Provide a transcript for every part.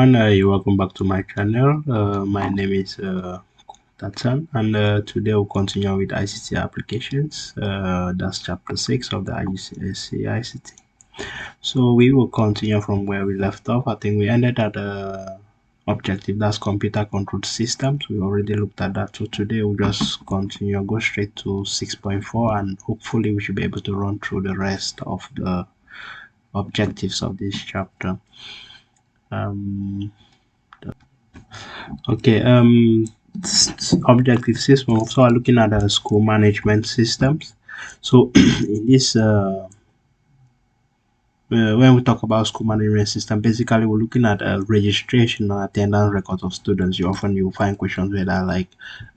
everyone, you're welcome back to my channel. My name is Tatsan, and today we'll continue with ICT Applications. That's chapter 6 of the ICT Ict. So we will continue from where we left off. I think we ended at objective, that's computer controlled systems. We already looked at that. So today we'll just continue, go straight to 6.4, and hopefully we should be able to run through the rest of the objectives of this chapter. Objective system. So we're looking at the school management systems. So in this when we talk about school management system, basically we're looking at registration and attendance records of students. You'll find questions where that like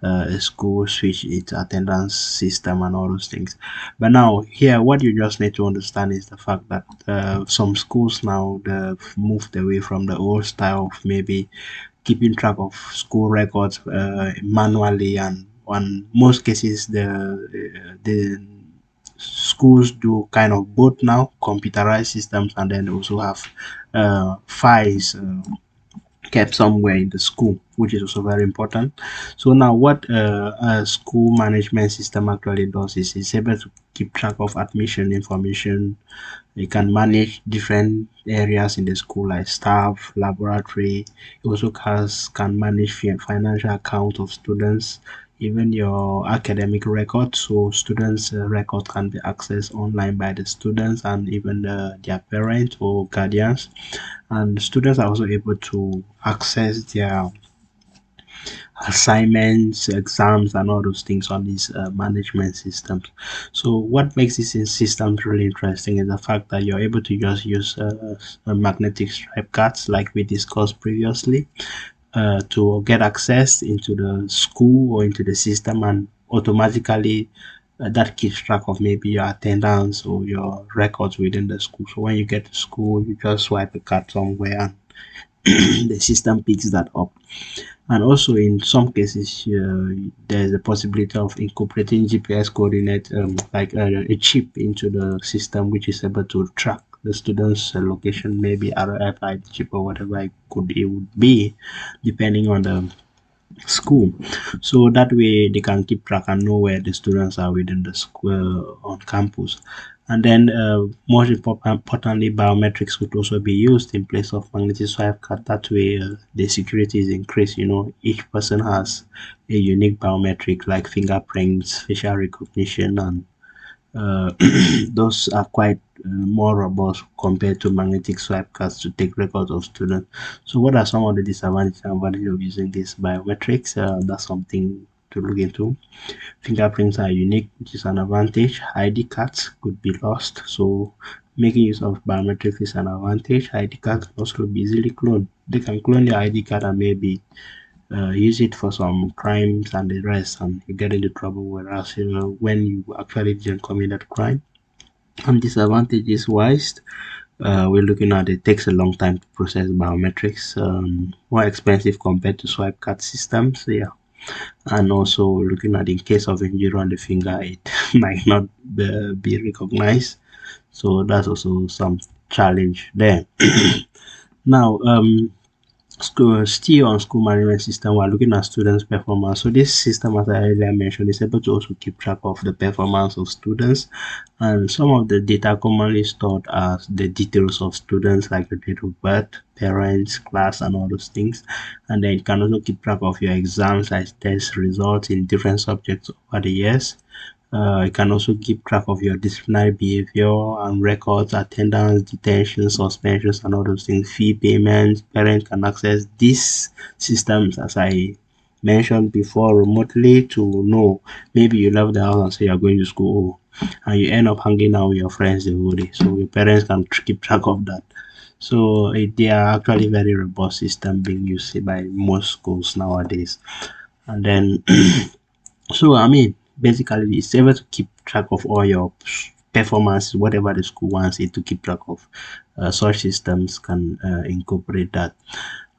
a school switch its attendance system and all those things. But now here, what you just need to understand is the fact that some schools now they've moved away from the old style of maybe keeping track of school records manually, and on most cases the schools do kind of both now, computerized systems, and then also have files kept somewhere in the school, which is also very important. So now what a school management system actually does is it's able to keep track of admission information. It can manage different areas in the school like staff, laboratory. It also can manage financial account of students, even your academic record. So students record can be accessed online by the students and even their parents or guardians, and students are also able to access their assignments, exams, and all those things on these management systems. So what makes these systems really interesting is the fact that you're able to just use magnetic stripe cards like we discussed previously to get access into the school or into the system, and automatically that keeps track of maybe your attendance or your records within the school. So when you get to school, you just swipe a card somewhere and the system picks that up. And also in some cases there's a possibility of incorporating GPS coordinate like a chip into the system, which is able to track the students location, maybe RFID chip or whatever it would be, depending on the school. So that way they can keep track and know where the students are within the school on campus. And then most importantly, biometrics could also be used in place of magnetic swipe card. That way the security is increased. Each person has a unique biometric like fingerprints, facial recognition, and those are quite more robust compared to magnetic swipe cards to take records of students. So what are some of the disadvantages and advantages of using these biometrics? That's something to look into. Fingerprints are unique, which is an advantage. ID cards could be lost, so making use of biometrics is an advantage. ID cards can also be easily cloned. They can clone your ID card and maybe use it for some crimes and the rest, and you get into trouble, whereas when you actually didn't commit that crime. And disadvantages wise, we're looking at it takes a long time to process biometrics, more expensive compared to swipe card systems, and also looking at in case of injury on the finger, it might not be recognized, so that's also some challenge there. Now still on school management system, we're looking at students performance. So this system, as I earlier mentioned, is able to also keep track of the performance of students, and some of the data commonly stored as the details of students like the date of birth, parents, class, and all those things. And then it can also keep track of your exams like test results in different subjects over the years. It can also keep track of your disciplinary behavior and records, attendance, detention, suspensions, and all those things, fee payments. Parents can access these systems, as I mentioned before, remotely to know. Maybe you left the house and say you're going to school, and you end up hanging out with your friends the whole day. So your parents can keep track of that. So they are actually very robust system being used by most schools nowadays. And then so I mean, basically it's able to keep track of all your performance, whatever the school wants it to keep track of. Such systems can incorporate that.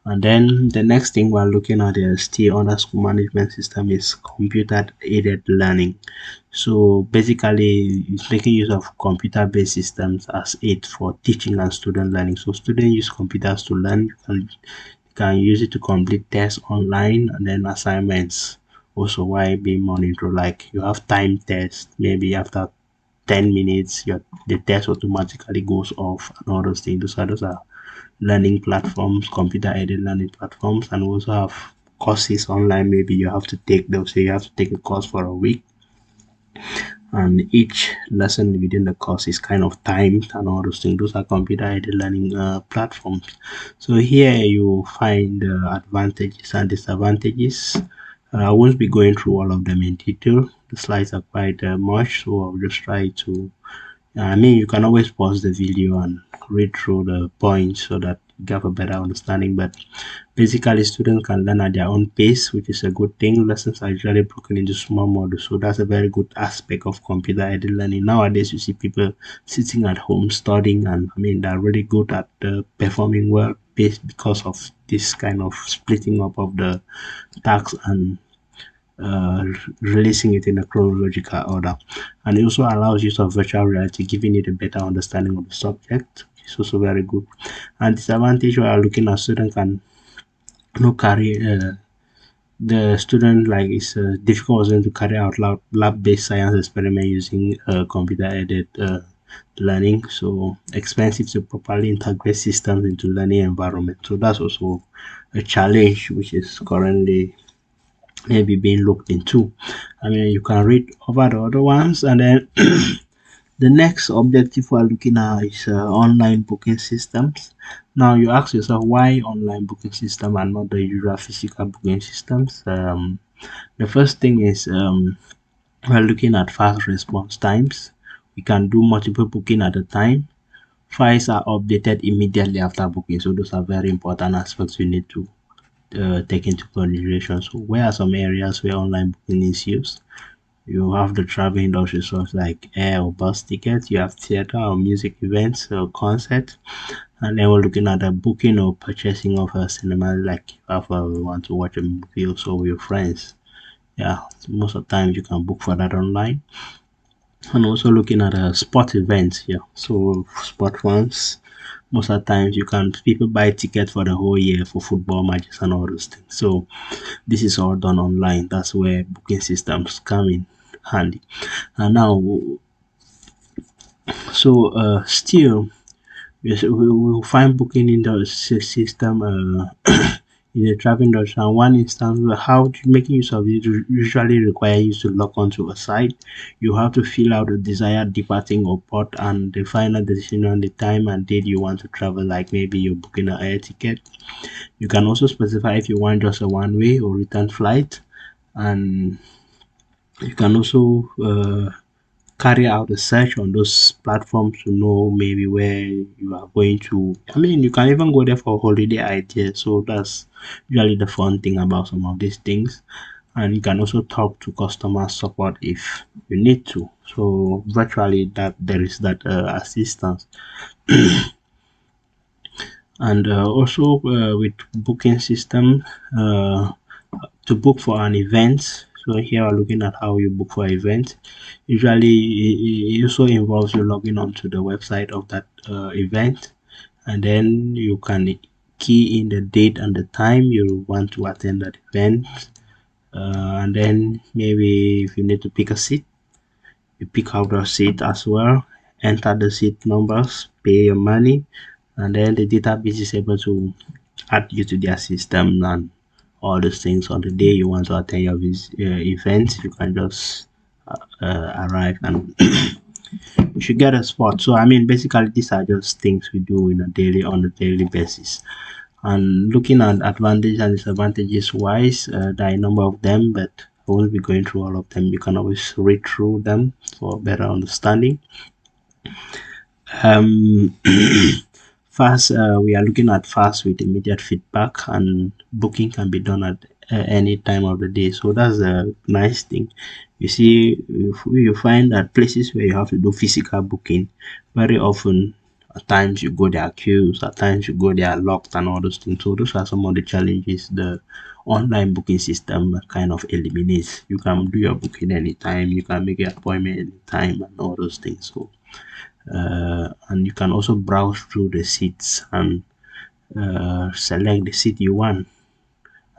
And then the next thing we're looking at is still under school management system is computer aided learning. So basically it's making use of computer based systems as aid for teaching and student learning. So students use computers to learn. You can use it to complete tests online and then assignments also while being monitored. Like you have time tests, maybe after 10 minutes the test automatically goes off and all those things. Those are learning platforms, computer aided learning platforms, and we also have courses online. Maybe you have to take those, say you have to take a course for a week, and each lesson within the course is kind of timed and all those things. Those are computer aided learning platforms. So here you find advantages and disadvantages. I won't be going through all of them in detail. The slides are quite much, so I'll just try to I mean, you can always pause the video and read through the points so that you have a better understanding. But basically, students can learn at their own pace, which is a good thing. Lessons are usually broken into small modules, so that's a very good aspect of computer-aided learning. Nowadays, you see people sitting at home studying, and I mean, they're really good at performing well based because of this kind of splitting up of the tasks and uh, releasing it in a chronological order. And it also allows use of virtual reality, giving it a better understanding of the subject. It's also very good. And disadvantage we are looking at student can carry the student like it's difficult for them to carry out lab-based science experiment using computer aided learning. So expensive to properly integrate systems into learning environment. So that's also a challenge which is currently maybe being looked into. I mean, you can read over the other ones, and then the next objective we're looking at is online booking systems. Now, you ask yourself why online booking system and not the usual physical booking systems. The first thing is we're looking at fast response times. We can do multiple booking at a time. Files are updated immediately after booking, so those are very important aspects we need to take into consideration. So where are some areas where online booking is used? You have the travel industry source like air or bus tickets, you have theater or music events or concert, and then we're looking at the booking or purchasing of a cinema, like if you want to watch a movie also with your friends. Yeah, most of the time you can book for that online. And also looking at sport events here. So sport ones, most of the times you can people buy tickets for the whole year for football matches and all those things. So this is all done online. That's where booking systems come in handy. And now, so still, yes, we will find booking in the system in the travel industry. And one instance where how to making use of it usually require you to log onto a site. You have to fill out the desired departing or port and the final decision on the time and date you want to travel, like maybe you're booking an air ticket. You can also specify if you want just a one-way or return flight, and you can also carry out a search on those platforms to know maybe where you are going to. I mean, you can even go there for holiday ideas. So that's usually the fun thing about some of these things. And you can also talk to customer support if you need to. So virtually that there is that assistance. And also with booking system, to book for an event. So here we're looking at how you book for event. Usually it also involves you logging onto the website of that event, and then you can key in the date and the time you want to attend that event. And then maybe if you need to pick a seat, you pick out the seat as well, enter the seat numbers, pay your money, and then the database is able to add you to their system and all those things. On the day you want to attend your event, you can just arrive and you should get a spot. So I mean, basically these are just things we do in a daily on a daily basis. And looking at advantages and disadvantages wise, there are a number of them, but I won't be going through all of them. You can always read through them for better understanding. um Fast, we are looking at fast with immediate feedback, and booking can be done at any time of the day. So that's a nice thing. You see, if you find that places where you have to do physical booking, very often At times you go there queues, at times you go there locked and all those things. So those are some of the challenges the online booking system kind of eliminates. You can do your booking anytime, you can make an appointment anytime and all those things. So and you can also browse through the seats and select the seat you want,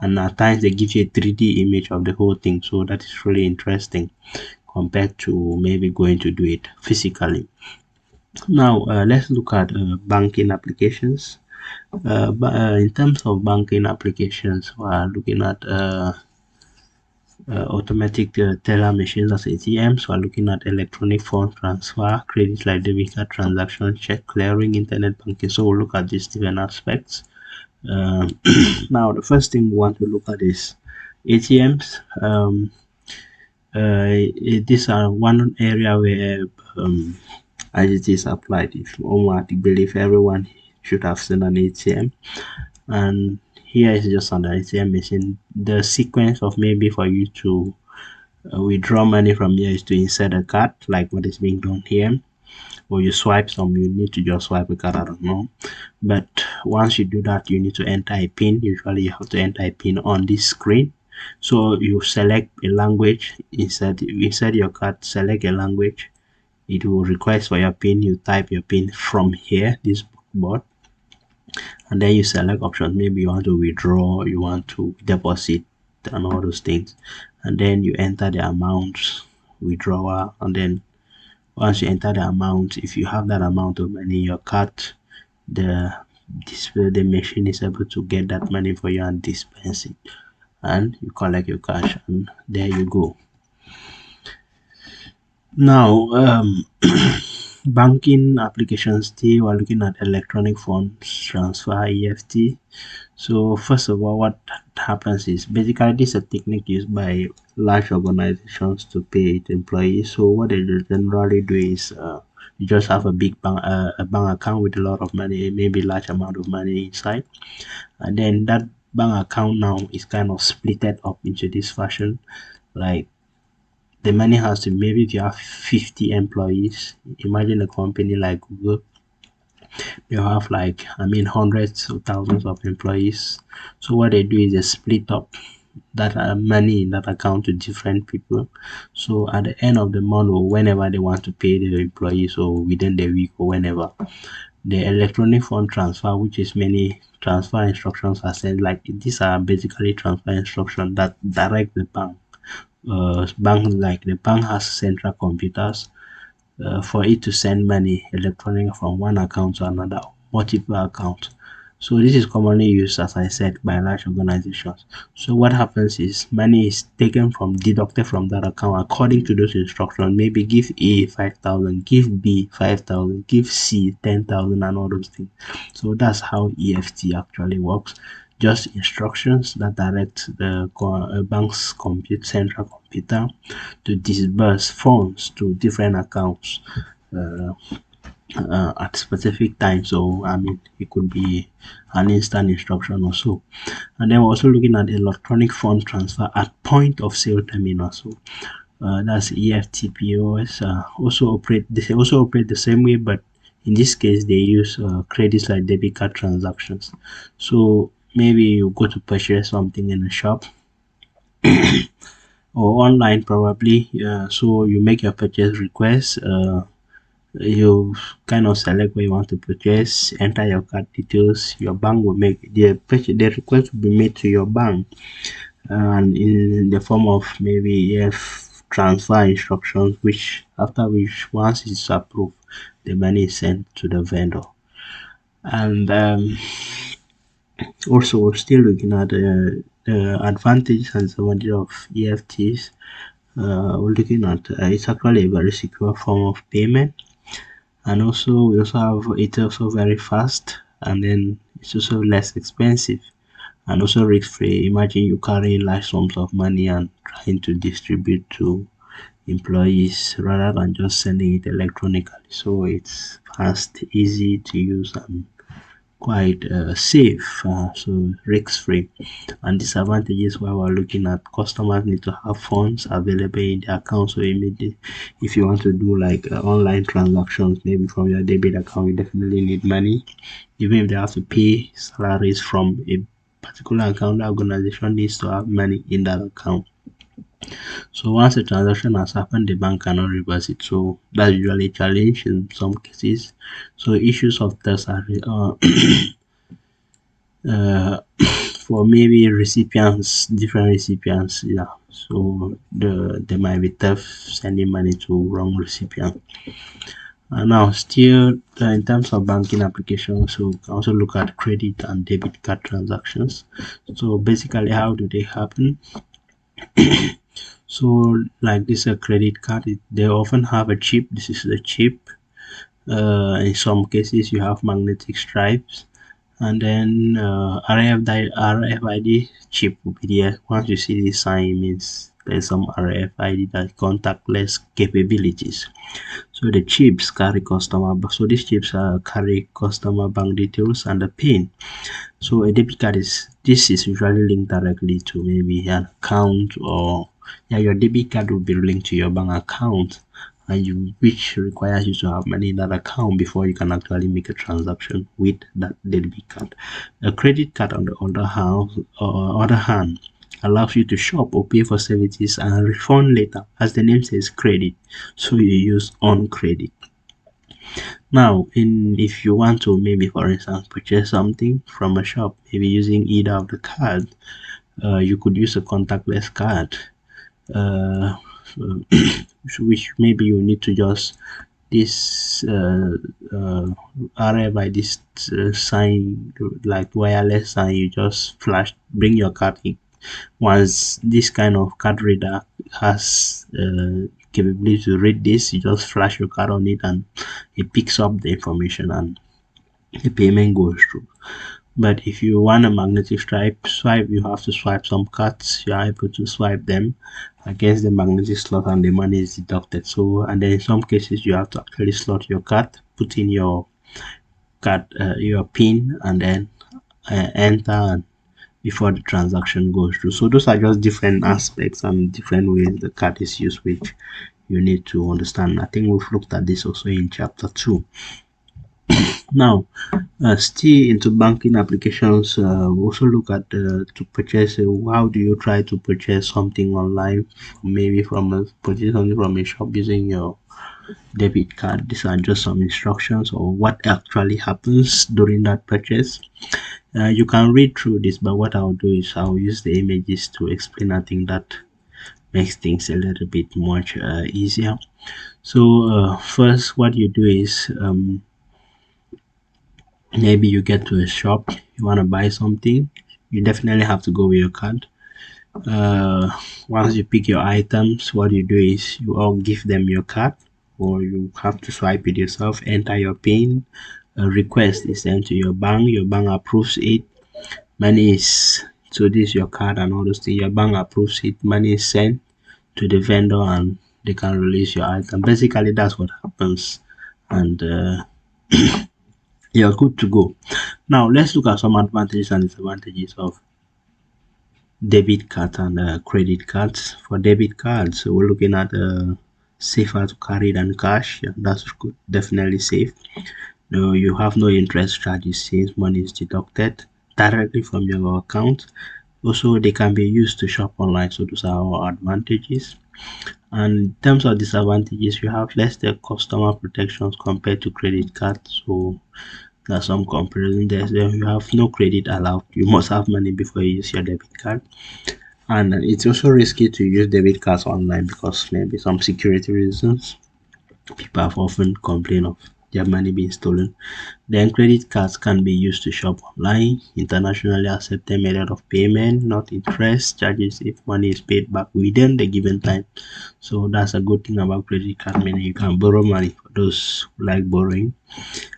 and at times they give you a 3D image of the whole thing, so that is really interesting compared to maybe going to do it physically. Now let's look at banking applications. In terms of banking applications, we are looking at automatic teller machines as ATMs. We are looking at electronic fund transfer, credit like debit card transaction, check clearing, internet banking. So we'll look at these different aspects. Now the first thing we want to look at is ATMs. These are one area where ICT is applied. If I believe everyone should have seen an ATM, and here is just an ATM machine. The sequence of maybe for you to withdraw money from here is to insert a card, like what is being done here, or you swipe some. You need to just swipe a card, I don't know, but once you do that, you need to enter a pin. Usually you have to enter a pin on this screen. So you select a language, insert your card, select a language. It will request for your pin. You type your pin from here, this board, and then you select options. Maybe you want to withdraw, you want to deposit, and all those things, and then you enter the amount, withdrawal, and then once you enter the amount, if you have that amount of money in your card, the machine is able to get that money for you and dispense it, and you collect your cash, and there you go. Now banking applications, still we're looking at electronic funds transfer, EFT. So first of all, what happens is basically this is a technique used by large organizations to pay its employees. So what they generally do is you just have a big bank account with a lot of money, maybe large amount of money inside, and then that bank account now is kind of splitted up into this fashion. Like the money has to, maybe if you have 50 employees, imagine a company like Google, you have like, hundreds of thousands of employees. So what they do is they split up that money in that account to different people. So at the end of the month, or whenever they want to pay the employees, or within the week, or whenever, the electronic fund transfer, which is many transfer instructions are sent, like these are basically transfer instructions that direct the bank. Like the bank has central computers for it to send money electronic from one account to another, multiple accounts. So this is commonly used, as I said, by large organizations. So what happens is money is taken from, deducted from that account according to those instructions. Maybe give A 5,000, give B 5,000, give C 10,000, and all those things. So that's how EFT actually works. Just instructions that direct the bank's central computer to disburse funds to different accounts at specific times. So it could be an instant instruction or so. And then we're also looking at electronic fund transfer at point of sale terminal. So that's EFT POS. They also operate the same way, but in this case they use credits like debit card transactions. So maybe you go to purchase something in a shop or online probably. So you make your purchase request. You kind of select where you want to purchase, enter your card details. Your bank will make the request will be made to your bank, and in the form of maybe transfer instructions, which once it's approved, the money is sent to the vendor. And also we're still looking at the advantages and disadvantages of EFTs. We're looking at it's actually a very secure form of payment, and also it's also very fast, and then it's also less expensive and also risk-free. Imagine you carrying large sums of money and trying to distribute to employees rather than just sending it electronically. So it's fast, easy to use, and quite safe, so risk-free. And disadvantages, while we're looking at, customers need to have funds available in their account. So immediately, if you want to do like online transactions, maybe from your debit account, you definitely need money. Even if they have to pay salaries from a particular account, the organization needs to have money in that account. So once a transaction has happened, the bank cannot reverse it. So that's usually a challenge in some cases. So issues of this are uh, for maybe recipients, different recipients, yeah. So there might be theft sending money to wrong recipient. And now still in terms of banking applications, so we can also look at credit and debit card transactions. So basically, how do they happen? So like this a credit card, they often have a chip. This is the chip. In some cases, you have magnetic stripes, and then RFID chip will be there. Once you see this sign, it means there's some RFID that contactless capabilities. So the chips carry so these chips carry customer bank details and the PIN. So a debit card this is usually linked directly to maybe an account, or yeah, your debit card will be linked to your bank account, and which requires you to have money in that account before you can actually make a transaction with that debit card. A credit card, on the other hand, allows you to shop or pay for services and refund later. As the name says, credit, so you use on credit. Now, if you want to maybe, for instance, purchase something from a shop, maybe using either of the card, you could use a contactless card, uh, which maybe you need to just this RFID this sign, like wireless sign. You just bring your card in. Once this kind of card reader has capability to read this, you just flash your card on it and it picks up the information and the payment goes through. But if you want a magnetic swipe, you have to swipe some cards. You are able to swipe them against the magnetic slot and the money is deducted. So, and then in some cases, you have to actually slot your card, put in your card, your PIN, and then enter before the transaction goes through. So those are just different aspects and different ways the card is used, which you need to understand. I think we've looked at this also in chapter 2. Now, still into banking applications, we also look at to purchase. How do you try to purchase something online? Maybe purchase something from a shop using your debit card. These are just some instructions or what actually happens during that purchase. You can read through this, but what I'll do is I'll use the images to explain. I think that makes things a little bit much easier. So first, what you do is maybe you get to a shop, you want to buy something, you definitely have to go with your card. Once you pick your items, what you do is you all give them your card, or you have to swipe it yourself, enter your PIN, a request is sent to your bank approves it, money is, so this is your card and all those things, your bank approves it, money is sent to the vendor and they can release your item. Basically that's what happens, and you're good to go. Now let's look at some advantages and disadvantages of debit card and credit cards. For debit cards, so we're looking at safer to carry than cash. Yeah, that's good, definitely safe. No, you have no interest charges since money is deducted directly from your account. Also, they can be used to shop online, so those are our advantages. And in terms of disadvantages, you have less the customer protections compared to credit cards. So there's some comparison there. So you have no credit allowed. You must have money before you use your debit card. And it's also risky to use debit cards online because maybe some security reasons. People have often complained of their money being stolen. Then credit cards can be used to shop online, internationally accepted method of payment, not interest charges if money is paid back within the given time. So that's a good thing about credit card, meaning you can borrow money for those who like borrowing.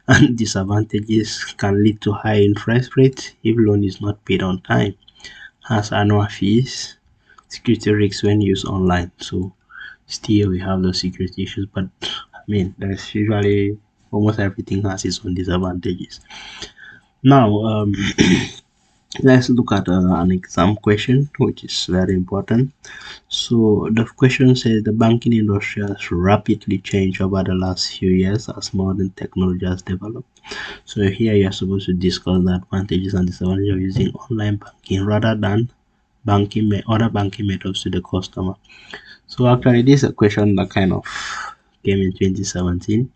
And disadvantages can lead to high interest rates if loan is not paid on time, has annual fees, security risks when used online. So still we have those security issues, but I mean there's usually almost everything has its own disadvantages. Now, let's look at an exam question, which is very important. So the question says the banking industry has rapidly changed over the last few years as modern technology has developed. So here you're supposed to discuss the advantages and disadvantages of using online banking rather than other banking methods to the customer. So actually, this is a question that kind of came in 2017,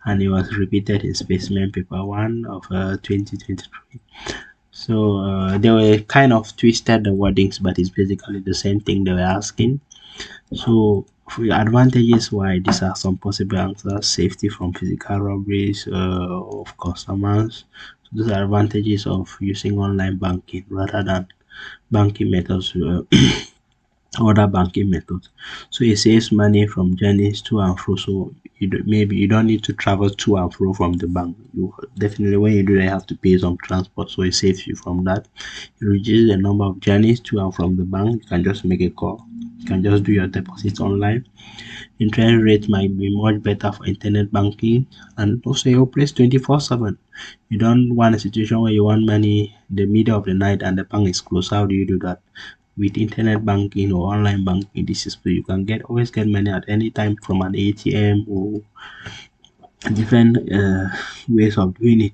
and it was repeated in Specimen Paper 1 of 2023. So they were kind of twisted the wordings, but it's basically the same thing they were asking. So for your advantages, why these are some possible answers: safety from physical robberies of customers. So those are advantages of using online banking rather than banking methods, other banking methods. So it saves money from journeys to and fro. So maybe you don't need to travel to and fro from the bank. You definitely, when you do that, you have to pay some transport. So it saves you from that. It reduces the number of journeys to and from the bank. You can just make a call. You can just do your deposits online. Interest rate might be much better for internet banking, and also your place 24/7. You don't want a situation where you want money in the middle of the night and the bank is closed. How do you do that? With internet banking or online banking, this is where you can always get money at any time from an ATM or different ways of doing it.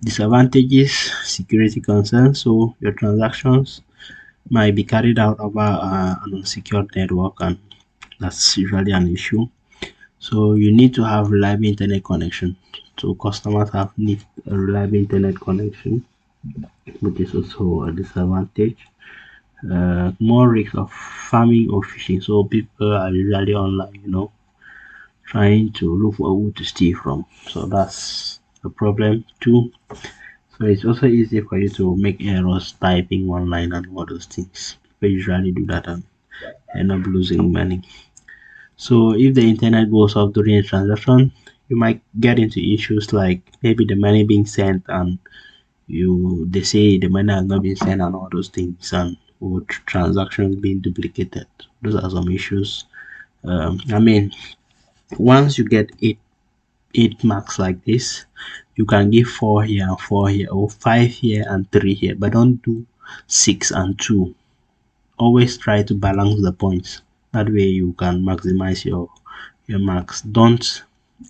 Disadvantages: security concerns. So your transactions might be carried out over an unsecured network, and that's usually an issue. So you need to have reliable internet connection. So customers have need a reliable internet connection, which is also a disadvantage. More risk of farming or fishing. So people are usually online, trying to look for who to steal from. So that's a problem too. So it's also easy for you to make errors typing online and all those things. People usually do that and end up losing money. So if the internet goes off during a transaction, you might get into issues like maybe the money being sent and they say the money has not been sent and all those things, and or transactions being duplicated. Those are some issues. I mean, once you get eight marks like this, you can give 4 here and 4 here, or 5 here and 3 here, but don't do 6 and 2. Always try to balance the points. That way you can maximize your marks. Don't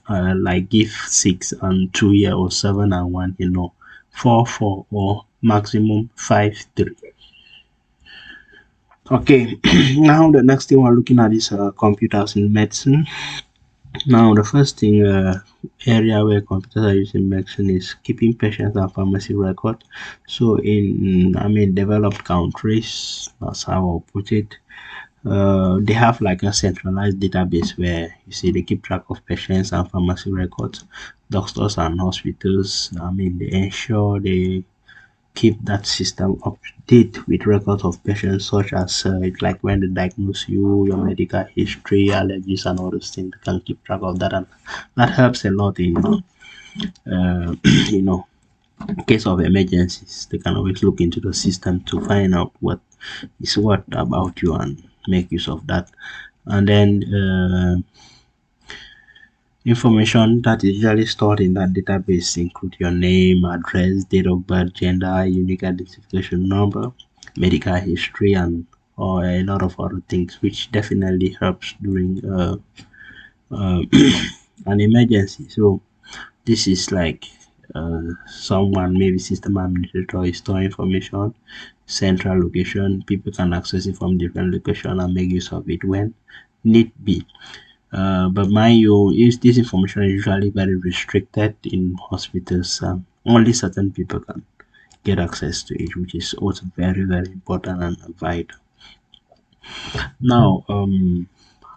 like give 6 and 2 here, or 7 and 1, 4 4, or maximum 5 3. Okay, now the next thing we're looking at is computers in medicine. Now the first thing area where computers are used in medicine is keeping patients and pharmacy record. So in developed countries, that's how I'll put it, they have like a centralized database where you see they keep track of patients and pharmacy records. Doctors and hospitals, they ensure they keep that system up to date with records of patients, such as like when they diagnose you, your medical history, allergies, and all those things. They can keep track of that, and that helps a lot in you know in case of emergencies. They can always look into the system to find out what is what about you and make use of that. And then information that is usually stored in that database include your name, address, date of birth, gender, unique identification number, medical history, and or a lot of other things, which definitely helps during uh, an emergency. So this is like someone, maybe system administrator, is store information, central location. People can access it from different location and make use of it when need be. But mind you, is this information is usually very restricted in hospitals. Only certain people can get access to it, which is also very, very important and vital. Now,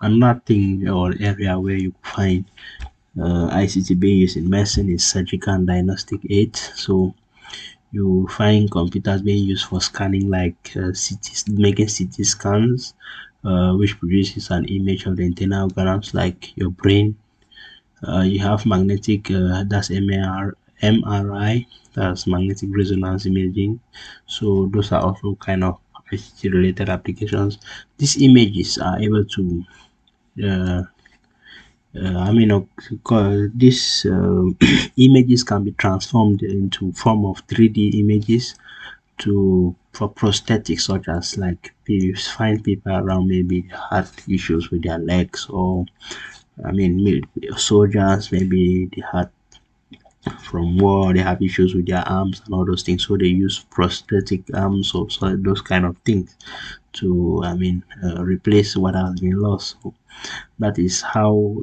another thing or area where you find ICT being used in medicine is surgical and diagnostic aids. So you find computers being used for scanning, like making CT scans, which produces an image of the internal organs like your brain. You have magnetic, that's MRI, that's magnetic resonance imaging. So those are also kind of ICT related applications. These images are able to uh, these images can be transformed into form of 3D images for prosthetics, such as like you find people around maybe had issues with their legs, or soldiers, maybe they had from war, they have issues with their arms and all those things, so they use prosthetic arms, so those kind of things to replace what has been lost. So that is how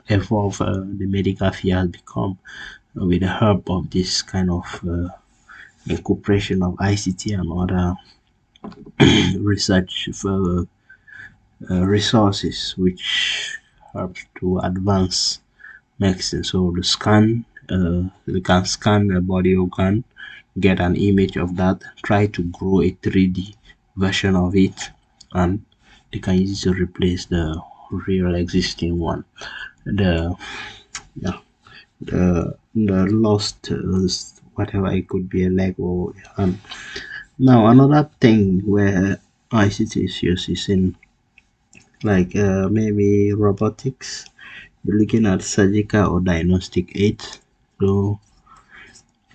evolved the medical field has become, with the help of this kind of incorporation of ICT and other research for resources, which helps to advance medicine. So you can scan a body organ, get an image of that, try to grow a 3D version of it, and they can use it to replace the real existing one. The yeah, the lost whatever, it could be a leg or a hand. Now another thing where ICT is used is in like maybe robotics. You're looking at surgical or diagnostic aids. So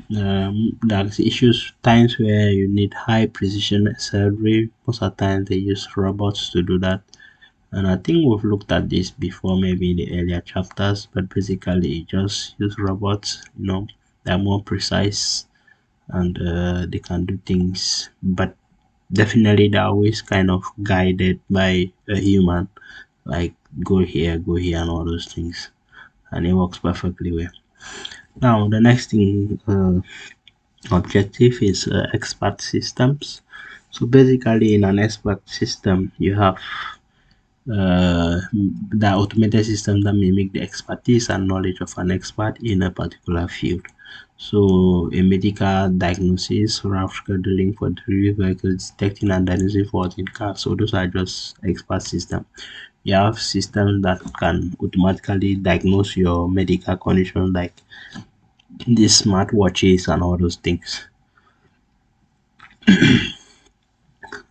there's issues times where you need high precision surgery. Most of the time they use robots to do that. And I think we've looked at this before, maybe in the earlier chapters, but basically you just use robots, they're more precise, and they can do things, but definitely they're always kind of guided by a human, like go here, and all those things, and it works perfectly well. Now, the next thing objective is expert systems. So basically, in an expert system, you have the automated system that mimic the expertise and knowledge of an expert in a particular field. So a medical diagnosis, route scheduling for delivery vehicles, detecting and diagnosing faults in cars. So those are just expert systems. You have systems that can automatically diagnose your medical condition, like these smartwatches and all those things.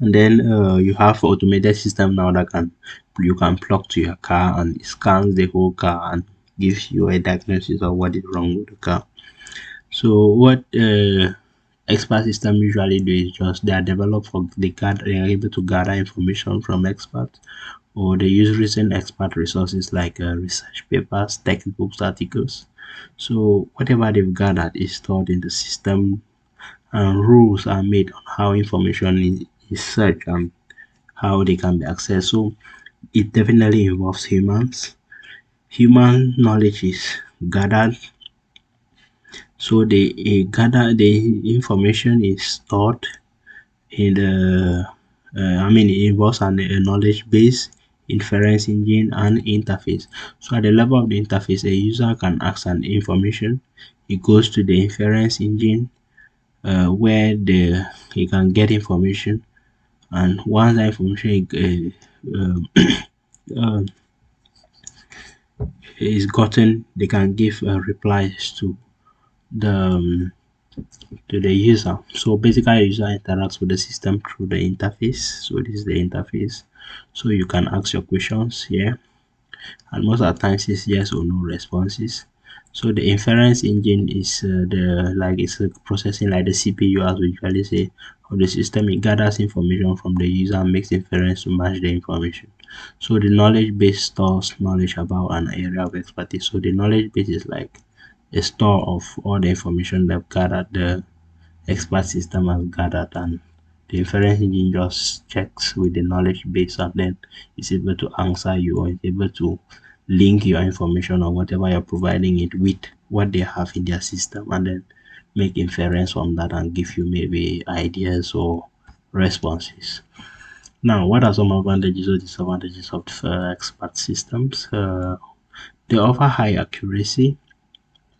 And then you have automated system now that you can plug to your car, and it scans the whole car and gives you a diagnosis of what is wrong with the car. So what expert system usually do is just they are developed for they are able to gather information from experts, or they use recent expert resources like research papers, textbooks, articles. So whatever they've gathered is stored in the system, and rules are made on how information is searched and how they can be accessed. So it definitely involves humans. Human knowledge is gathered, so they gather the information is stored in the it involves a knowledge base, inference engine, and interface. So at the level of the interface, a user can ask an information, it goes to the inference engine, where he can get information, and once that information is gotten, they can give replies the um, to the user. So basically, the user interacts with the system through the interface. So this is the interface. So you can ask your questions here, and most of the times it's yes or no responses. So the inference engine is it's a processing like the CPU, as we usually say, of the system. It gathers information from the user and makes inference to match the information. So the knowledge base stores knowledge about an area of expertise. So the knowledge base is like a store of all the information they've gathered, the expert system has gathered, and the inference engine just checks with the knowledge base, and then it's able to answer you, or it's able to link your information or whatever you're providing it with what they have in their system, and then make inference from that and give you maybe ideas or responses. Now, what are some advantages or disadvantages of expert systems? They offer high accuracy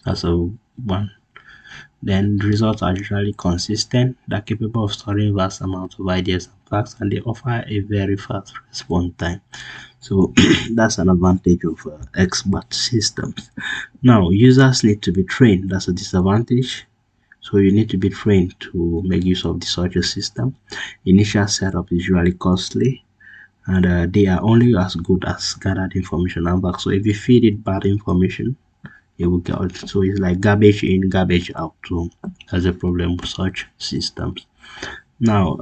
as a one. Then results are usually consistent, they're capable of storing vast amounts of ideas and facts, and they offer a very fast response time. So that's an advantage of expert systems. Now, users need to be trained. That's a disadvantage. So you need to be trained to make use of the such a system. Initial setup is usually costly. and they are only as good as gathered information and back. So if you feed it bad information, it will get out. So it's like garbage in, garbage out. So that's a problem with such systems. Now,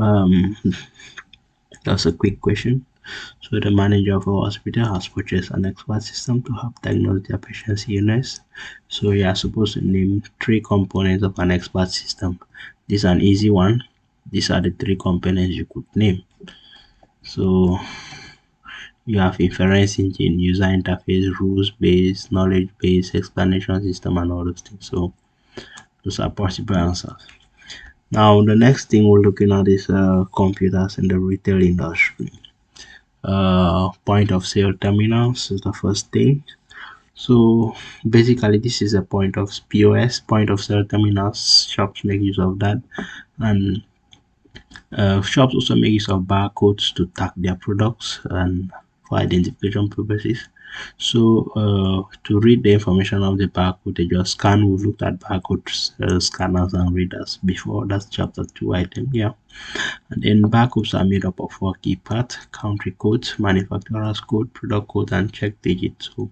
that's a quick question. So the manager of a hospital has purchased an expert system to help diagnose their patient's illness. So you are supposed to name three components of an expert system. This is an easy one. These are the three components you could name. So you have inference engine, user interface, rules based, knowledge based, explanation system, and all those things. So those are possible answers. Now the next thing we're looking at is computers in the retail industry. Point of sale terminals is the first thing. So basically this is a point of POS, point of sale terminals. Shops make use of that, and shops also make use of barcodes to tag their products and for identification purposes. So to read the information of the barcode, they just scan. We looked at barcode scanners and readers before. That's chapter 2 item. Yeah. And then barcodes are made up of 4 key parts: country codes, manufacturer's code, product code, and check digits. So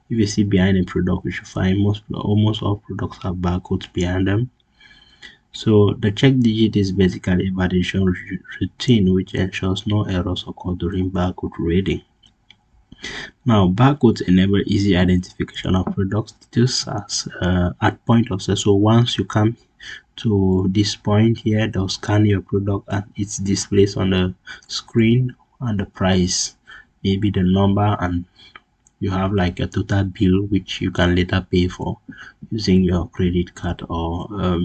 if you see behind a product, you should find almost all products have barcodes behind them. So the check digit is basically a validation routine which ensures no errors occur during barcode reading. Now, barcodes enable easy identification of product details as at point of sale. So once you come to this point here, they'll scan your product and it displays on the screen and the price, maybe the number, and you have like a total bill which you can later pay for using your credit card or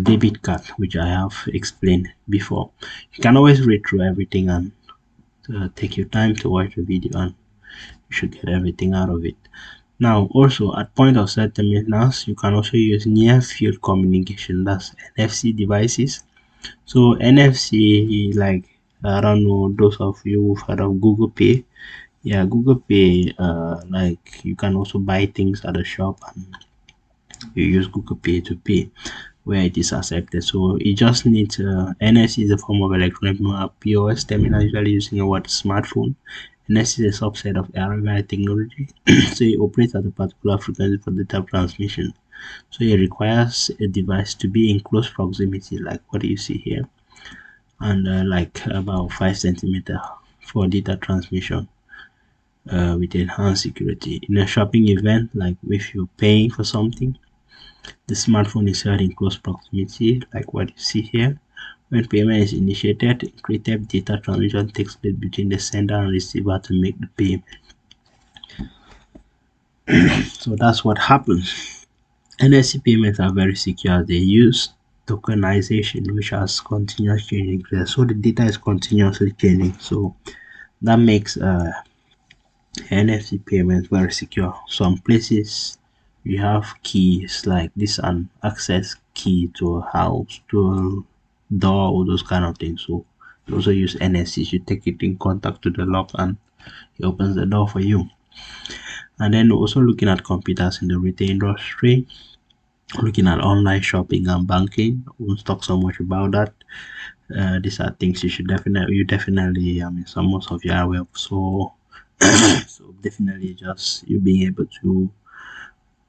debit card, which I have explained before. You can always read through everything and take your time to watch the video, and you should get everything out of it. Now, also at point of sale terminals, you can also use near field communication, that's NFC devices. So NFC, like I don't know, those of you who've heard of Google Pay. Yeah, Google Pay, like you can also buy things at the shop and you use Google Pay to pay where it is accepted. So it just needs NFC is a form of electronic POS terminal, usually using a word smartphone. NFC is a subset of area technology, so it operates at a particular frequency for data transmission. So it requires a device to be in close proximity, like what you see here, and like about 5 centimeters for data transmission. With enhanced security. In a shopping event, like if you're paying for something, the smartphone is held in close proximity, like what you see here. When payment is initiated, encrypted data transmission takes place between the sender and receiver to make the payment. So that's what happens. NFC payments are very secure. They use tokenization, which has continuous changing. So the data is continuously changing. So that makes NFC payments very secure. Some places you have keys like this, an access key to a house, to a door, all those kind of things. So you also use NFC. You take it in contact to the lock and it opens the door for you. And then also looking at computers in the retail industry, looking at online shopping and banking. We won't talk so much about that. These are things you definitely, I mean, some most of you are aware of. So so definitely just you being able to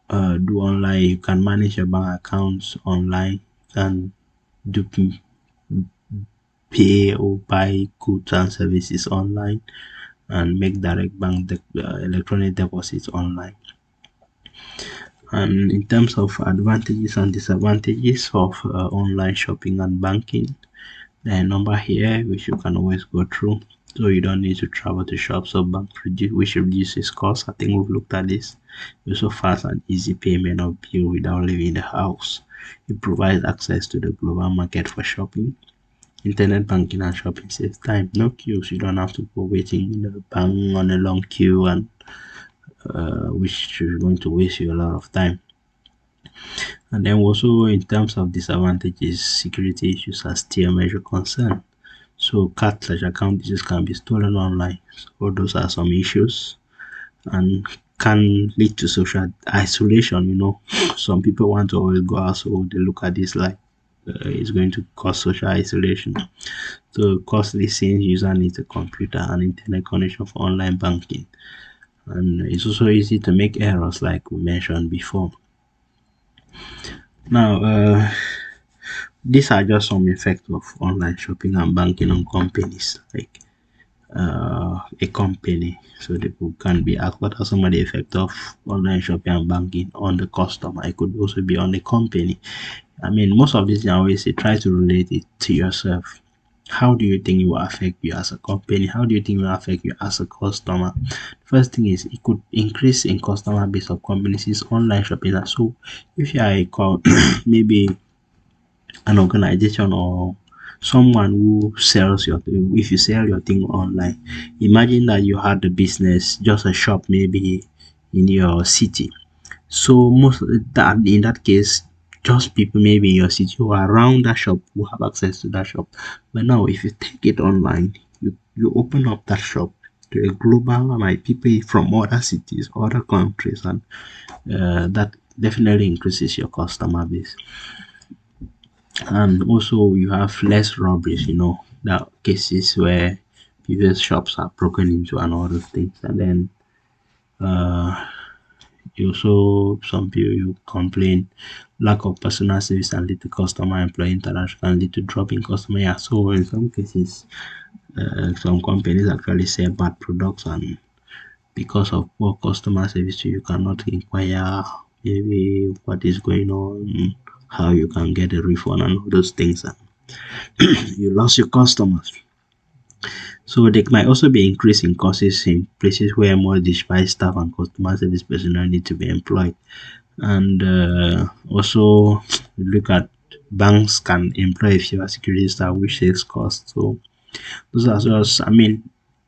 do online. You can manage your bank accounts online, you can do pay or buy goods and services online, and make direct bank electronic deposits online. And in terms of advantages and disadvantages of online shopping and banking, there are a number here which you can always go through, so you don't need to travel to shops or banks, which reduces costs. I think we've looked at this. Also fast and easy payment of bill without leaving the house. It provides access to the global market for shopping. Internet banking and shopping saves time. No queues. You don't have to go waiting in the bank on a long queue, and which is going to waste you a lot of time. And then also in terms of disadvantages, security issues are still a major concern. So card/account details can be stolen online. So those are some issues and can lead to social isolation. Some people want to always go out, so they look at this like is going to cause social isolation. So costly since user needs a computer and internet connection for online banking. And it's also easy to make errors like we mentioned before. Now, these are just some effects of online shopping and banking on companies, like a company. So the book can be asked what are some of the effects of online shopping and banking on the customer. It could also be on the company. I mean, most of these I always say try to relate it to yourself. How do you think it will affect you as a company? How do you think it will affect you as a customer? First thing is it could increase in customer base of companies is online shopping. So if you are a maybe an organization or someone who sells your if you sell your thing online, imagine that you had the business, just a shop maybe in your city. So most that in that case, just people maybe in your city who are around that shop who have access to that shop. But now if you take it online, you open up that shop to a global like people from other cities, other countries, and that definitely increases your customer base. And also you have less robberies, that cases where people's shops are broken into and all those things. And then you also some people you complain lack of personal service and lead to customer employee interaction can lead to drop in customer. Yeah, so in some cases some companies actually sell bad products, and because of poor customer service you cannot inquire maybe what is going on, how you can get a refund and all those things, and you lost your customers. So there might also be increase in costs in places where more dispatch staff and customer service personnel need to be employed. And also look at banks can employ fewer security staff, which saves costs. So those are just, I mean,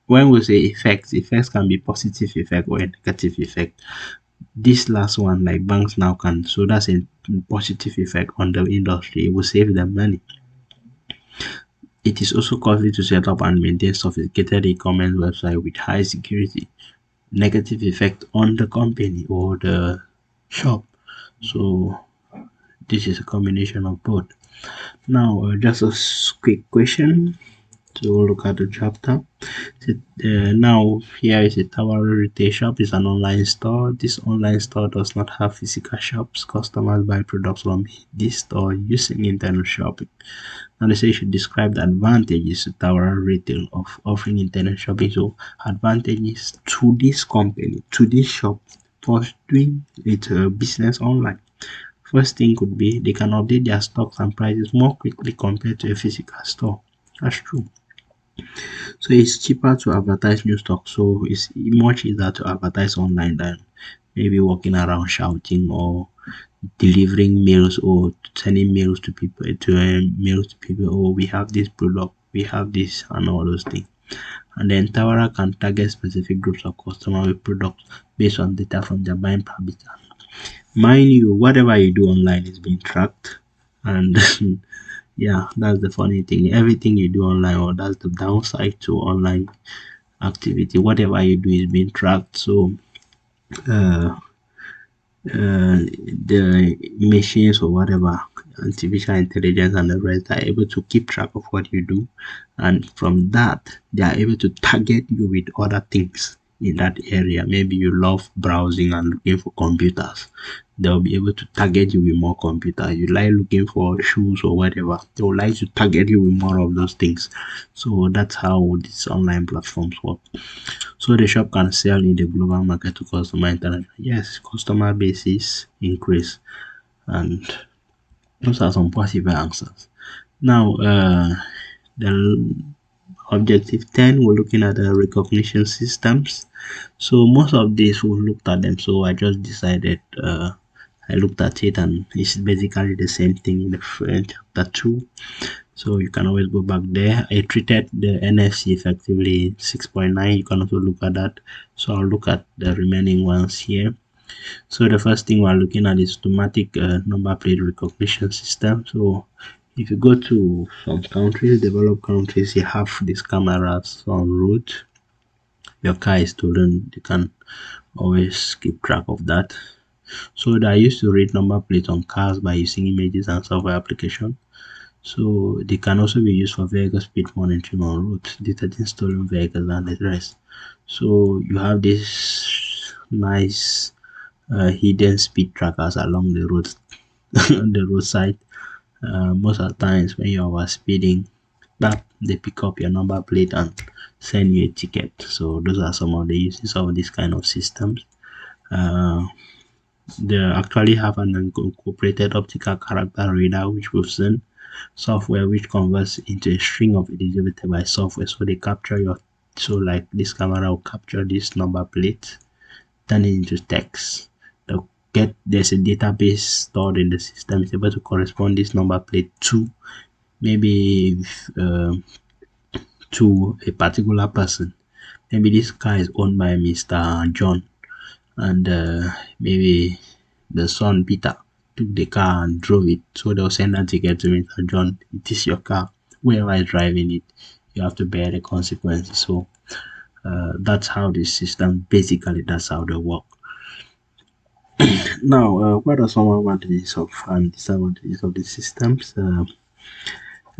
when we say effects can be positive effect or a negative effect. This last one, like banks now can, so that's a positive effect on the industry. It will save them money. It is also costly to set up and maintain sophisticated e-commerce website with high security. Negative effect on the company or the shop. So this is a combination of both. Now, just a quick question to look at the chapter. Now, here is a Tower Retail Shop. It's an online store. This online store does not have physical shops. Customers buy products from this store using internet shopping. Now, they say you should describe the advantages to Tower Retail of offering internet shopping. So, advantages to this company, to this shop for doing its business online. First thing could be they can update their stocks and prices more quickly compared to a physical store. That's true. So it's cheaper to advertise new stock. So it's much easier to advertise online than maybe walking around shouting or delivering mails or sending mails to people Oh, we have this product, we have this, and all those things. And then Tawara can target specific groups of customers with products based on data from their buying habits. Mind you, whatever you do online is being tracked, and yeah, that's the funny thing. Everything you do online, or that's the downside to online activity. Whatever you do is being tracked. So uh, the machines or whatever, artificial intelligence and the rest are able to keep track of what you do, and from that they are able to target you with other things in that area. Maybe you love browsing and looking for computers, they'll be able to target you with more computers. You like looking for shoes or whatever, they'll like to target you with more of those things. So that's how these online platforms work. So the shop can sell in the global market to customer international. Yes, customer bases increase, and those are some possible answers. Now, the objective 10, we're looking at the recognition systems. So most of these we looked at them. So I just decided I looked at it, and it's basically the same thing in the chapter 2. So you can always go back there. I treated the NFC effectively 6.9. You can also look at that. So I'll look at the remaining ones here. So the first thing we're looking at is automatic number plate recognition system. So if you go to some countries, developed countries, you have these cameras on road. Your car is stolen, you can always keep track of that. So they are used to read number plates on cars by using images and software application. So they can also be used for vehicle speed monitoring on roads, detecting stolen vehicles and the rest. So you have this nice hidden speed trackers along the road, on the roadside. Most of the times when you are speeding, that they pick up your number plate and send you a ticket. So those are some of the uses of this kind of systems. Uh, they actually have an incorporated optical character reader, which we've seen, software which converts into a string of eligibility by software. So they capture your, so like this camera will capture this number plate, turn it into text. They'll get, there's a database stored in the system. It's able to correspond this number plate to maybe to a particular person. Maybe this car is owned by Mr. John, and maybe the son Peter took the car and drove it. So they'll send a ticket to Mr. John. It is your car. Whoever is driving it, you have to bear the consequences. So that's how the system basically, that's how they work. Now, what are some advantages of and disadvantages of the systems?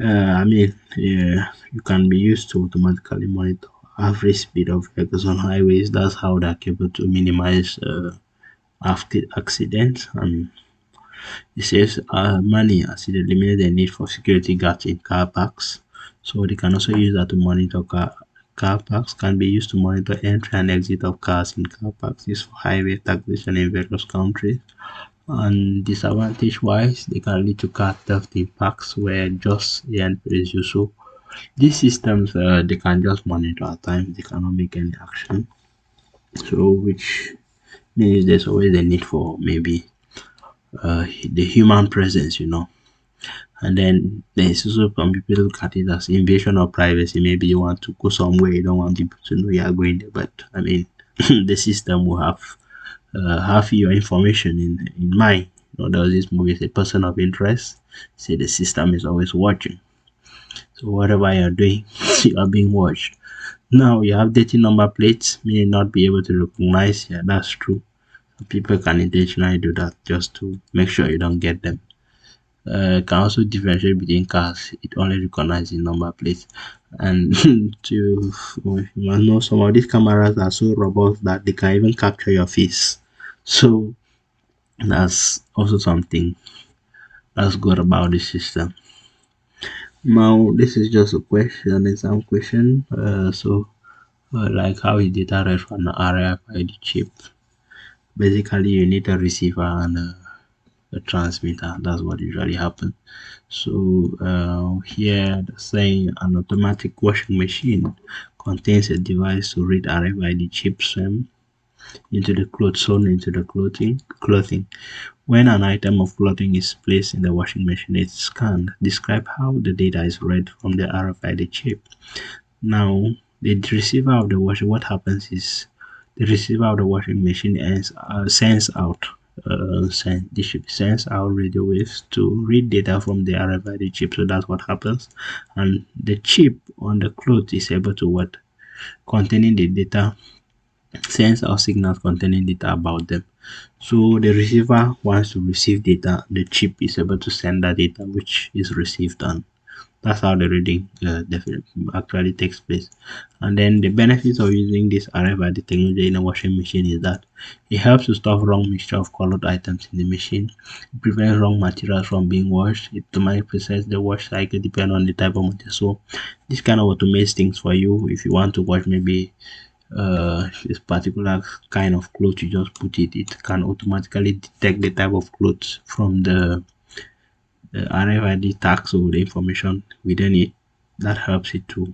I mean, yeah, you can be used to automatically monitor average speed of vehicles on highways. That's how they're able to minimize after accidents. And it saves money as it eliminates the need for security guards in car parks. So they can also use that to monitor car parks. Can be used to monitor entry and exit of cars in car parks. Used for highway taxation in various countries. And disadvantage wise, they can lead to car theft in parks where just the end is used. So these systems, they can just monitor at times, they cannot make any action. So which means there's always a need for maybe the human presence, And then there's also some people look at it as invasion of privacy. Maybe you want to go somewhere, you don't want people to know you are going there. But I mean, the system will have your information in mind. There was this movie, a person of interest. Say the system is always watching. So whatever you're doing, you are being watched. Now you have dirty number plates, may not be able to recognize. Yeah, that's true. People can intentionally do that just to make sure you don't get them. Can also differentiate between cars. It only recognizes number plates. And you must know some of these cameras are so robust that they can even capture your face. So that's also something that's good about the system. Now this is just a question, exam question. Like how is data read from an RFID chip? Basically, you need a receiver and a transmitter. That's what usually happens. So here they're saying an automatic washing machine contains a device to read RFID chips into the clothes, sewn into the clothing. When an item of clothing is placed in the washing machine, it's scanned. Describe how the data is read from the RFID chip. Now, the receiver of the washing, what happens is the receiver of the washing machine sends out radio waves to read data from the RFID chip. So that's what happens, and the chip on the cloth is able to what containing the data sends out signals containing data about them. So the receiver wants to receive data, the chip is able to send that data which is received, and that's how the reading actually takes place. And then the benefits of using this RFID technology in a washing machine is that it helps to stop wrong mixture of colored items in the machine. It prevents wrong materials from being washed. It automatically processes the wash cycle depending on the type of material. So this kind of automates things for you. If you want to wash maybe this particular kind of cloth, you just put it, it can automatically detect the type of clothes from the RFID tags or the information within it. That helps it to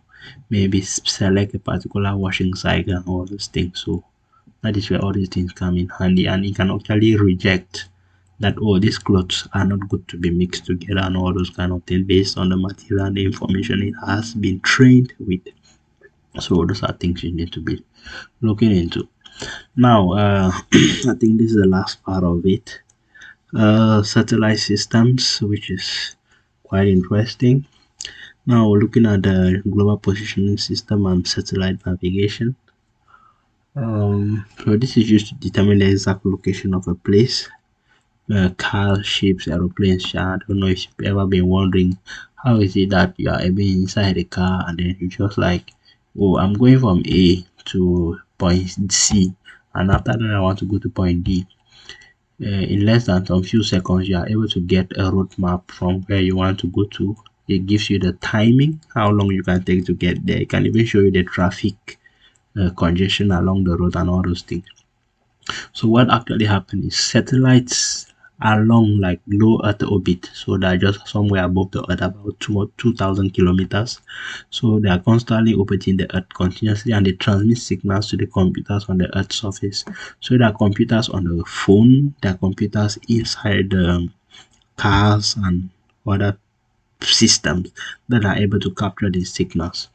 maybe select a particular washing cycle and all those things. So that is where all these things come in handy, and it can actually reject that, oh, these clothes are not good to be mixed together and all those kind of things based on the material and the information it has been trained with. So those are things you need to be looking into. Now I think this is the last part of it. Satellite systems, which is quite interesting. Now we're looking at the global positioning system and satellite navigation. So this is used to determine the exact location of a place. Cars, ships, aeroplanes. I don't know if you've ever been wondering how is it that you are even inside a car and then you just like, oh, I'm going from A to point C, and after that I want to go to point D. In less than some few seconds, you are able to get a roadmap from where you want to go to. It gives you the timing, how long you can take to get there. It can even show you the traffic congestion along the road and all those things. So what actually happened is satellites along like low Earth orbit, so they're just somewhere above the Earth, about 2,000 kilometers. So they are constantly orbiting the Earth continuously, and they transmit signals to the computers on the Earth's surface. So there are computers on the phone, there are computers inside the cars and other systems that are able to capture these signals.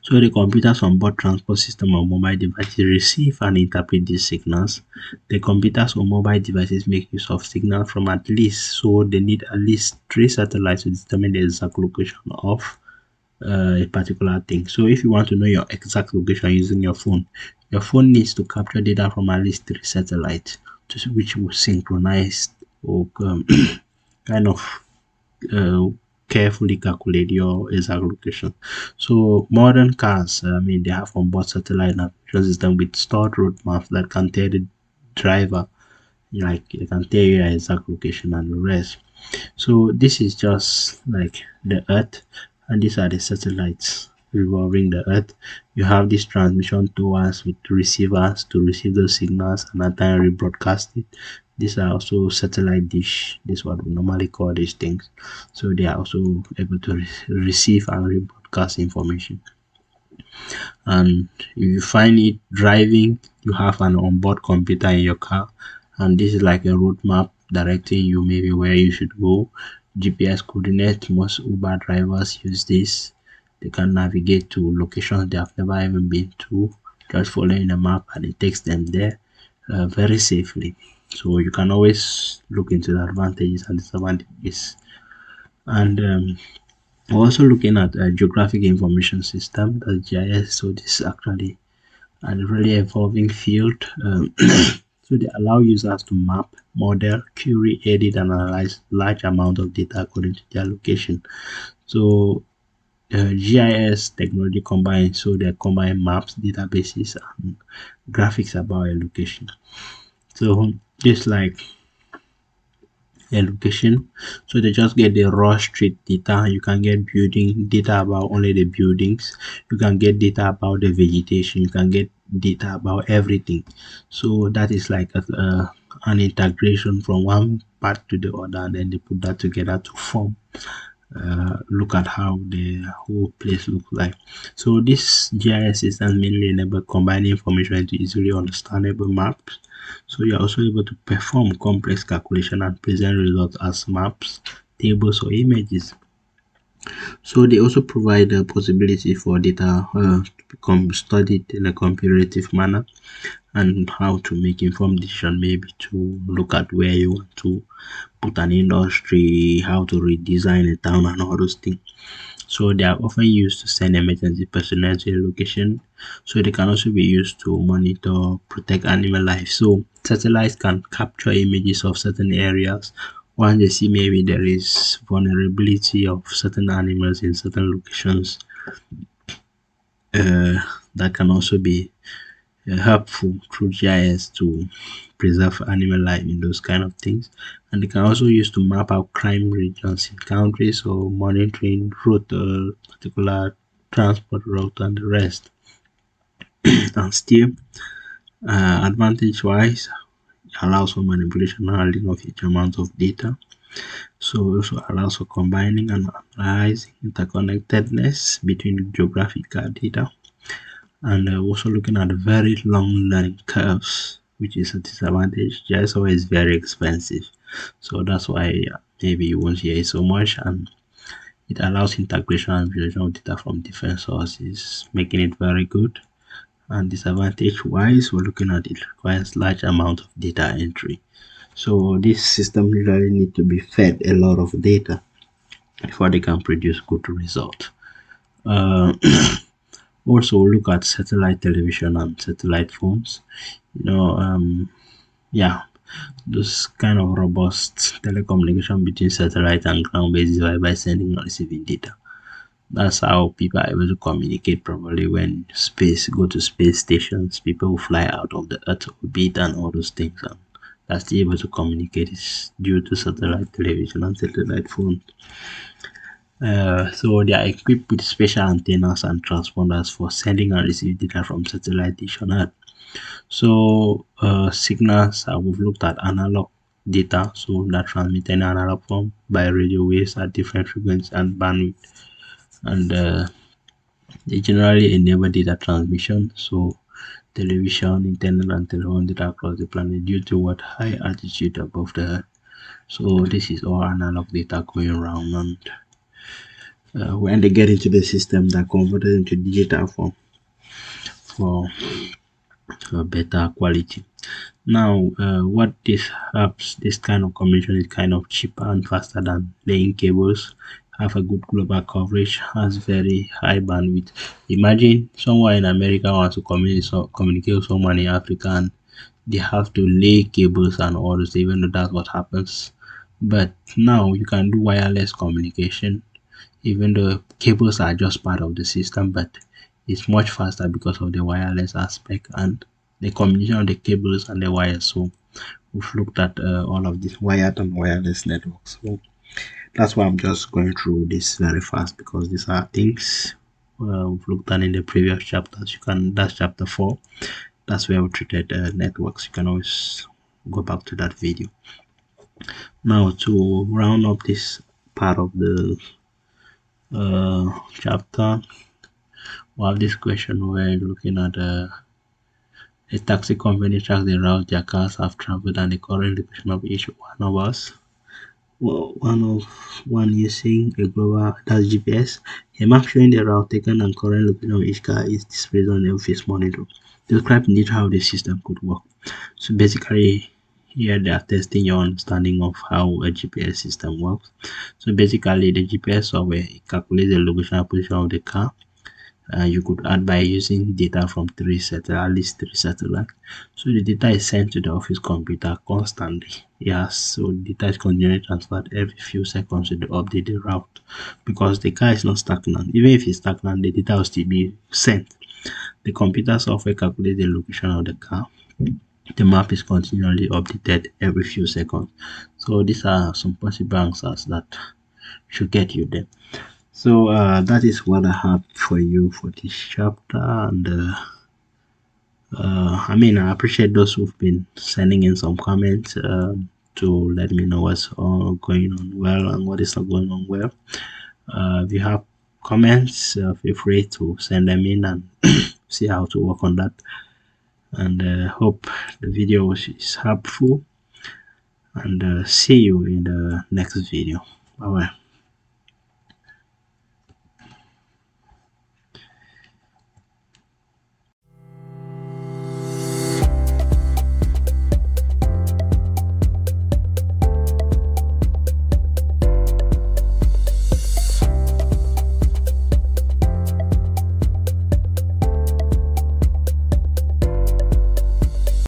So the computers on board transport system or mobile devices receive and interpret these signals. The computers or mobile devices make use of signals from at least, so they need at least 3 satellites to determine the exact location of a particular thing. So if you want to know your exact location using your phone needs to capture data from at least 3 satellites, which will synchronize or kind of uh, carefully calculate your exact location. So modern cars, I mean, they have onboard satellite navigation system with stored route maps that can tell the driver, like they can tell you your exact location and the rest. So this is just like the Earth, and these are the satellites revolving the Earth. You have this transmission towers with receivers to receive those signals and at time rebroadcast it. These are also satellite dish. This is what we normally call these things. So they are also able to receive and rebroadcast information. And if you find it driving, you have an onboard computer in your car, and this is like a road map directing you maybe where you should go. GPS coordinate, most Uber drivers use this. They can navigate to locations they have never even been to, just following a map, and it takes them there very safely. So you can always look into the advantages and disadvantages. And we're also looking at a geographic information system, that's GIS. So this is actually a really evolving field. So they allow users to map, model, query, edit, and analyze large amount of data according to their location. So GIS technology combines, so they combine maps, databases, and graphics about a location. So just like a location, so they just get the raw street data. You can get building data about only the buildings, you can get data about the vegetation, you can get data about everything. So that is like an integration from one part to the other, and then they put that together to form look at how the whole place looks like. So this GIS system mainly enable combining information into easily understandable maps. So you're also able to perform complex calculation and present results as maps, tables, or images. So they also provide the possibility for data to become studied in a comparative manner, and how to make informed decision, maybe to look at where you want to put an industry, how to redesign a town and all those things. So they are often used to send emergency personnel to a location. So they can also be used to monitor, protect animal life. So satellites can capture images of certain areas once they see maybe there is vulnerability of certain animals in certain locations. Uh, that can also be helpful through GIS to preserve animal life in those kind of things. And they can also use to map out crime regions in countries or monitoring route, particular transport route and the rest. And still, advantage wise, allows for manipulation and handling of huge amounts of data. So it also allows for combining and analyzing interconnectedness between geographical data, and also looking at the very long learning curves, which is a disadvantage. JSON is very expensive, so that's why maybe you won't hear it so much. And it allows integration and visualization of data from different sources, making it very good. And disadvantage wise, we're looking at it requires large amount of data entry. So this system really need to be fed a lot of data before they can produce good result. Uh, Also look at satellite television and satellite phones. Yeah, those kind of robust telecommunication between satellite and ground-based device by sending and receiving data. That's how people are able to communicate properly when go to space stations. People who fly out of the Earth orbit and all those things, and they're still able to communicate is due to satellite television and satellite phone. So they are equipped with special antennas and transponders for sending and receiving data from satellite dish on Earth. So signals, we've looked at analog data, so that transmitted in analog form by radio waves at different frequencies and bandwidth, and they generally enable data transmission, so television, internet, and telephone data across the planet due to what high altitude above the Earth. So this is all analog data going around, and when they get into the system, they're converted into digital form for better quality. Now, what this helps, this kind of communication is kind of cheaper and faster than laying cables, have a good global coverage, has very high bandwidth. Imagine someone in America wants to communicate with someone in Africa, and they have to lay cables and all this, even though that's what happens. But now you can do wireless communication, even though cables are just part of the system, but it's much faster because of the wireless aspect and the combination of the cables and the wires. So we've looked at all of these wired and wireless networks. So that's why I'm just going through this very fast, because these are things we've looked at in the previous chapters. That's chapter 4. That's where we treated networks. You can always go back to that video. Now, to round up this part of the chapter, we have this question where you're looking at a taxi company tracks the route their cars have traveled and the current location of each one of us. Well, one using a global, that's GPS. A map showing the route taken and current location of each car is displayed on the office monitor. Describe in detail how the system could work. So basically, here they are testing your understanding of how a GPS system works. So basically, the GPS software calculates the location and position of the car. You could add by using data from at least three satellites. So the data is sent to the office computer constantly. Yes, so data is continually transferred every few seconds to update the route, because the car is not stagnant. Even if it's stagnant, the data will still be sent. The computer software calculates the location of the car. The map is continually updated every few seconds. So these are some possible answers that should get you there. So that is what I have for you for this chapter, and I appreciate those who've been sending in some comments to let me know what's going on well and what is not going on well. If you have comments, feel free to send them in and see how to work on that. And hope the video is helpful, and see you in the next video. Bye bye.